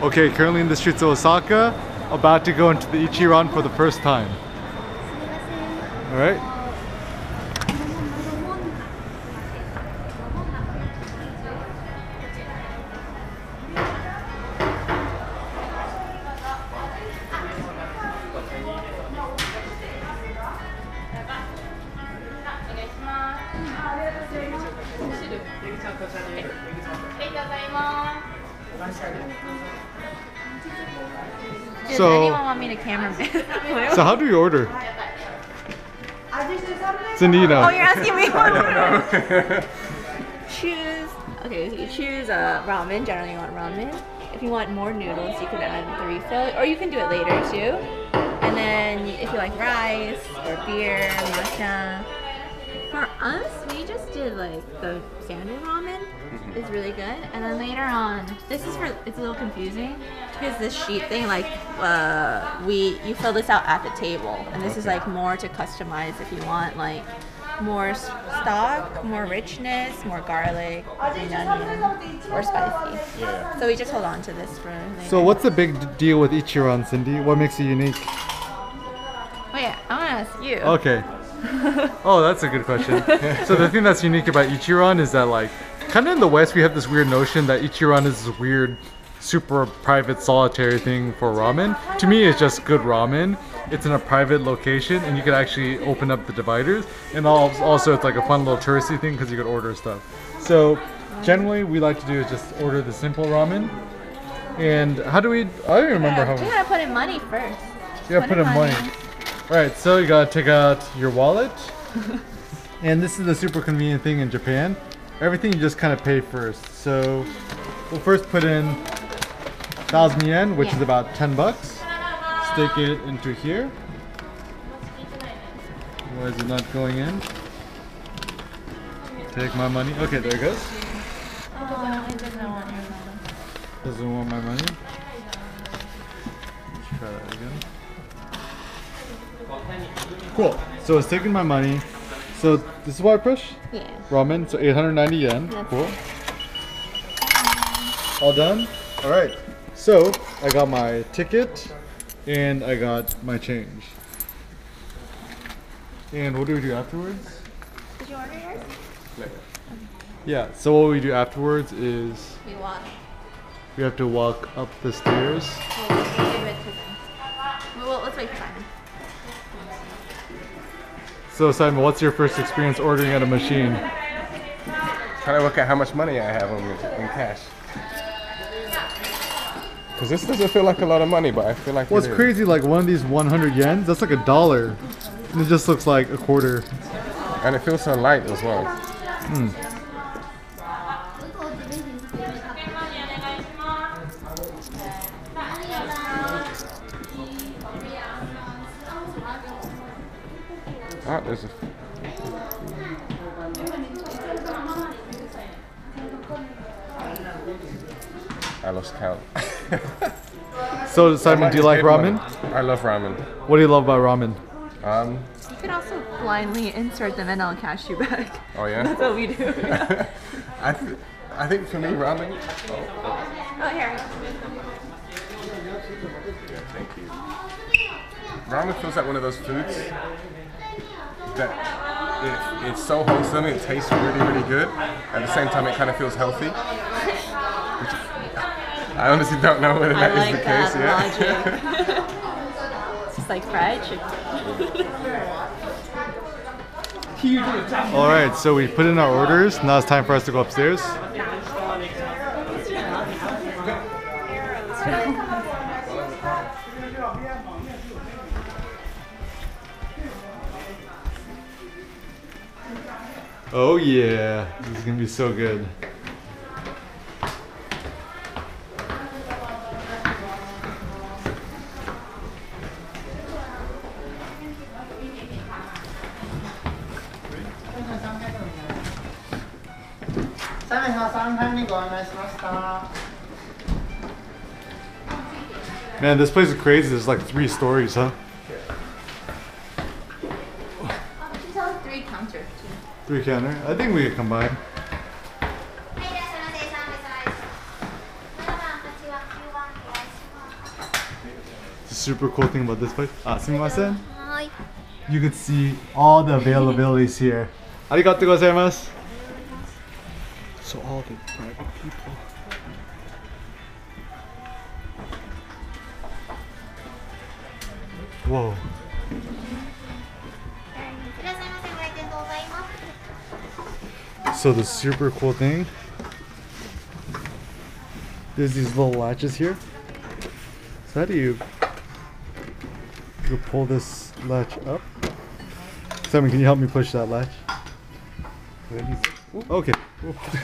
Okay, currently in the streets of Osaka, about to go into the Ichiran for the first time. Alright. Does anyone want me to cameraman? So how do you order? Cindy, you know. Oh, you're asking me? Choose. Okay, so you choose ramen. Generally, you want ramen. If you want more noodles, you can add the refill, or you can do it later too. And then if you like rice or beer, matcha. For us, we just did like the standard ramen. It's really good. And then later on, it's a little confusing because this sheet thing, like you fill this out at the table, and this is like more to customize if you want like more stock, more richness, more garlic, and onion, or spicy. Yeah. So we just hold on to this for later. So what's the big deal with Ichiran, Cindy? What makes it unique? Wait, I want to ask you. Okay. Oh, that's a good question. So the thing that's unique about Ichiran is that, like, kind of in the West we have this weird notion that Ichiran is this weird, super private, solitary thing for ramen. To me, it's just good ramen. It's in a private location, and you could actually open up the dividers. And also, it's like a fun little touristy thing because you could order stuff. So generally, we like to do is just order the simple ramen. And how do we? I don't remember how. You gotta put in money first. You gotta put in money. Alright, so you gotta take out your wallet. And this is the super convenient thing in Japan. Everything you just kind of pay first. So we'll first put in 1,000 yen, which is about 10 bucks. Stick it into here. Why is it not going in? Take my money. Okay, there it goes. Oh, it doesn't want your money. Doesn't want my money. Let's try that again. Cool. So it's taking my money. So this is what I push? Yeah. Ramen. So 890 yen. That's Cool. All done? Alright. So I got my ticket and I got my change. And what do we do afterwards? Did you order yours? Yeah, so what we do afterwards is We walk. we have to walk up the stairs. We'll give it to them. Well, let's wait for Simon. So Simon, what's your first experience ordering at a machine? Trying to look at how much money I have on me in cash. Because this doesn't feel like a lot of money, but I feel like What's crazy, like one of these 100 yens, that's like $1. And it just looks like a quarter. And it feels so light as well. Oh, there's a... I lost count. So Simon, do you like ramen? I love ramen. What do you love about ramen? You can also blindly insert them and I'll cash you back. Oh yeah? That's what we do. Yeah. I think for me ramen... Oh, here. Thank you. Ramen feels like one of those foods that it's so wholesome, it tastes really, really good. At the same time, it kind of feels healthy. I honestly don't know whether that is the case. Yeah. It's just like fried chicken. All right, so we put in our orders. Now it's time for us to go upstairs. Oh yeah, this is gonna be so good. Man, this place is crazy. There's like 3 stories, huh? Three counters too. 3 counter. I think we could combine. The super cool thing about this place, sumimasen. You could see all the availabilities here. Arigatou gozaimasu. So all the private people. Whoa. So the super cool thing, there's these little latches here. So how do you pull this latch up? Simon, can you help me push that latch? Okay.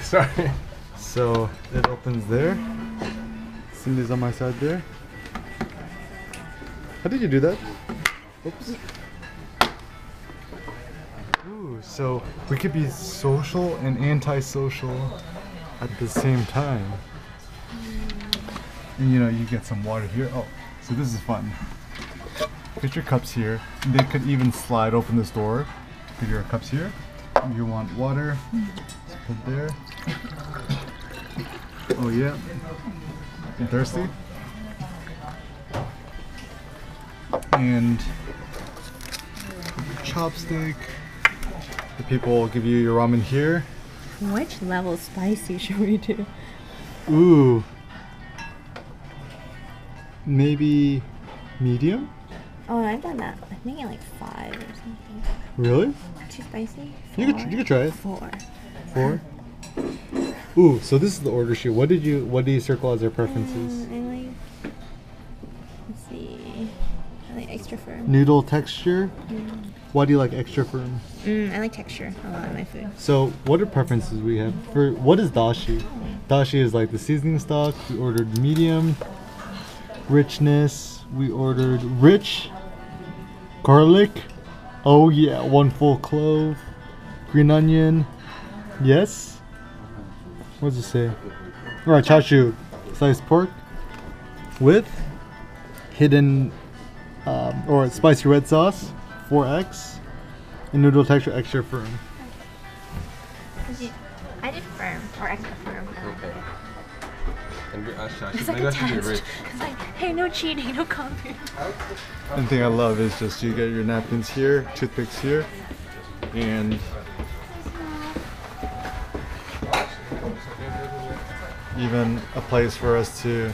Sorry. So it opens there. Cindy's on my side there. How did you do that? Oops. Ooh, so we could be social and antisocial at the same time. And you know, you get some water here. Oh, so this is fun. Put your cups here. They could even slide open this door. Put your cups here. If you want water, just put there. Oh yeah. You thirsty? And chopstick. The people will give you your ramen here. Which level spicy should we do? Ooh. Maybe medium? Oh, I've done that. I think like 5 or something. Really? Too spicy? You could try it. 4. 4? Ooh, so this is the order sheet. What do you circle as your preferences? I like, let's see, I like extra firm. Noodle texture? Why do you like extra firm? I like texture a lot in my food. So what are preferences we have? For what is dashi? Dashi is like the seasoning stock. We ordered medium. Richness, we ordered rich. Garlic. Oh yeah, 1 full clove. Green onion. Yes. What does it say? Alright, chashu, sliced pork with hidden or spicy red sauce, 4x, and noodle texture extra firm. I did firm or extra firm. Okay. And It's like a test. It's like, hey, no cheating, no copy. One thing I love is just you get your napkins here, toothpicks here, and even a place for us to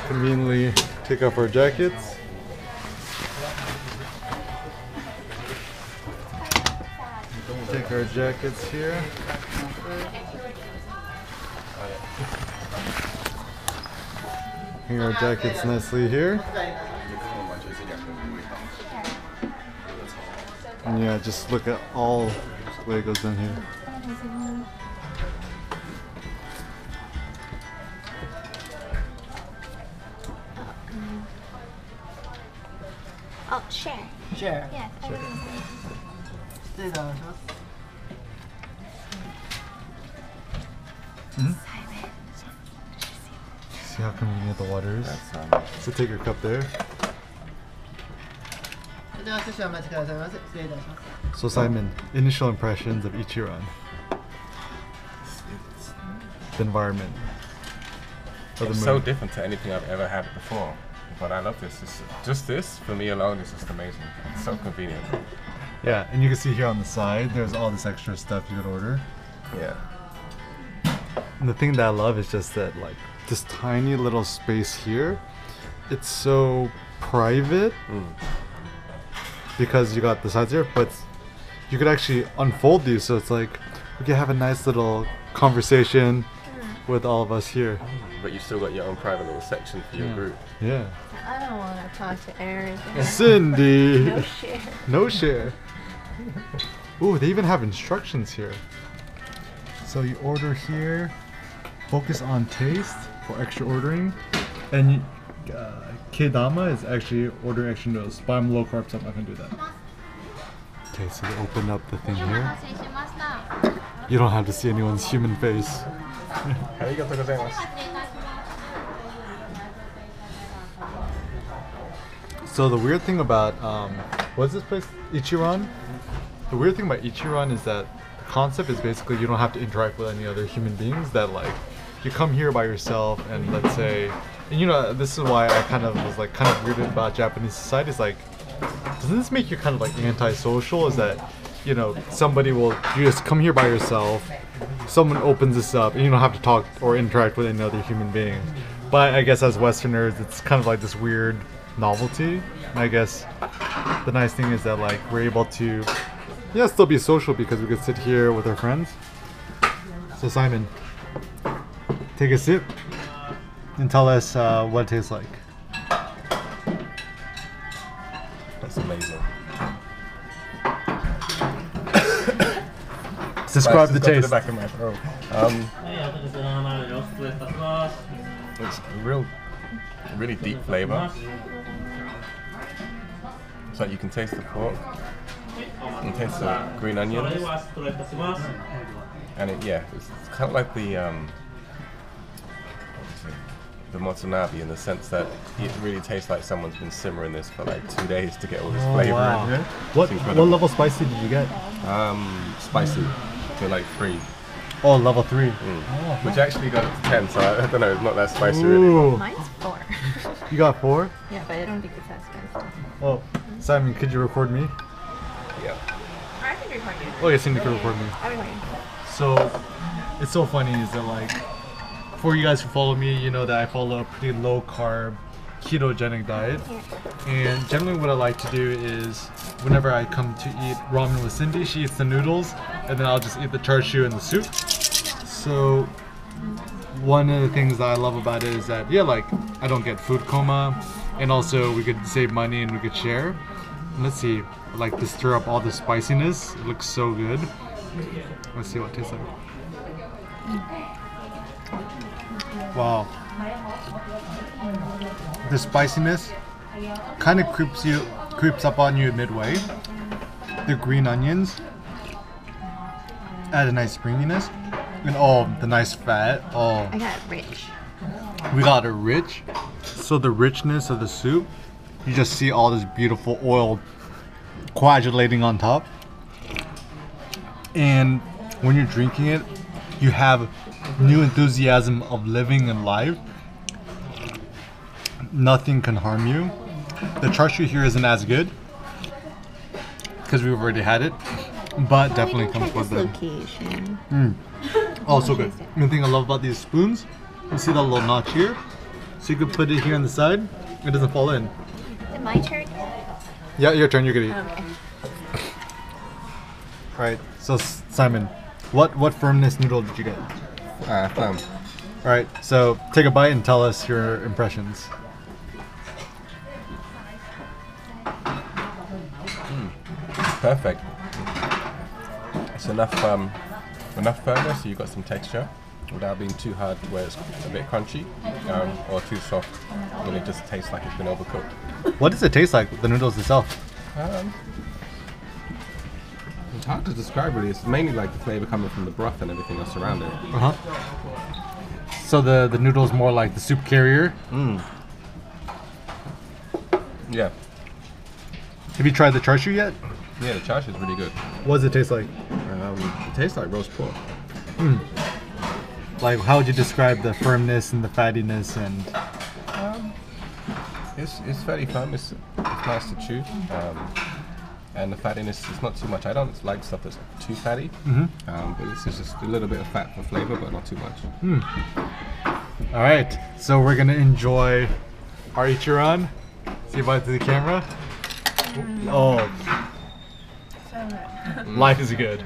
conveniently take off our jackets. Take our jackets here. Hang our jackets nicely here. And yeah, just look at all the way it goes down here. Oh, share. Share. Yeah. See how convenient the water is? So take your cup there. So Simon, initial impressions of Ichiran. The environment. Of It's the so mood. different to anything I've ever had before. But I love this. Just this, for me alone, is just amazing. It's so convenient. Yeah, and you can see here on the side, there's all this extra stuff you could order. Yeah. And the thing that I love is just that, like, this tiny little space here, it's so private because you got the sides here, but you could actually unfold these, so it's like we can have a nice little conversation with all of us here. But you still got your own private little section for your group. Yeah. I don't want to talk to Aaron. Cindy! No share. No share. Ooh, they even have instructions here. So you order here, focus on taste for extra ordering, and Kedama is actually ordering extra noodles, but I'm low carb, so I'm not gonna do that. Okay, so they open up the thing here. You don't have to see anyone's human face. Arigatou gozaimasu. So the weird thing about what's this place? Ichiran? The weird thing about Ichiran is that the concept is basically you don't have to interact with any other human beings, that like you come here by yourself and let's say, and you know, this is why I kind of was like kind of weirded about Japanese society. Is like, doesn't this make you kind of like antisocial? Is that, you know, you just come here by yourself, someone opens this up, and you don't have to talk or interact with any other human being. But I guess as Westerners, it's kind of like this weird novelty. And I guess the nice thing is that like we're able to, yeah, still be social because we could sit here with our friends. So Simon, take a sip and tell us what it tastes like. That's amazing. Describe the taste. The back of my throat. It's really deep flavor. So you can taste the pork, you can taste the green onions, and it's kind of like the motonabe in the sense that it really tastes like someone's been simmering this for like 2 days to get all this flavor in here. What level spicy did you get? Spicy, so like 3. Oh, level 3. Which actually got it to 10, so I don't know, it's not that spicy really. Mine's 4. You got 4? Yeah, but I don't think it's that spicy. Oh, Simon, could you record me? Yeah. I can record you. Oh, yes, you can record me. I'll record you. So, it's so funny is that like, for you guys who follow me, you know that I follow a pretty low carb, ketogenic diet. And generally what I like to do is, whenever I come to eat ramen with Cindy, she eats the noodles, and then I'll just eat the char siu and the soup. So, one of the things that I love about it is that, yeah, like, I don't get food coma, and also we could save money and we could share. And let's see, I like to stir up all the spiciness. It looks so good. Let's see what it tastes like. Wow. The spiciness kind of creeps up on you midway. The green onions add a nice springiness. And the nice fat. Oh, I got rich. we got it rich. So the richness of the soup, you just see all this beautiful oil coagulating on top. And when you're drinking it, you have new enthusiasm of living and life. Nothing can harm you. The char siu here isn't as good because we've already had it, but definitely comes with it. Location. Oh, so good. The thing I love about these spoons, you see that little notch here? So you could put it here on the side, it doesn't fall in. Is it my turn? Yeah, your turn, you're gonna eat. Okay. Alright, so Simon, what firmness noodle did you get? Firm. Alright, so take a bite and tell us your impressions. Perfect. It's enough firmness so you've got some texture without being too hard where it's a bit crunchy, or too soft when it just tastes like it's been overcooked. What does it taste like, the noodles itself? It's hard to describe really. It's mainly like the flavor coming from the broth and everything else around it. So the noodle's more like the soup carrier? Yeah. Have you tried the char siu yet? Yeah, the char siu is really good. What does it taste like? It tastes like roast pork. Like, how would you describe the firmness and the fattiness and... It's fairly firm. It's nice to chew. And the fattiness is not too much. I don't like stuff that's too fatty. But it's just a little bit of fat for flavor, but not too much. Alright, so we're gonna enjoy our Ichiran. See if I to the camera. Oh, So good. life is good.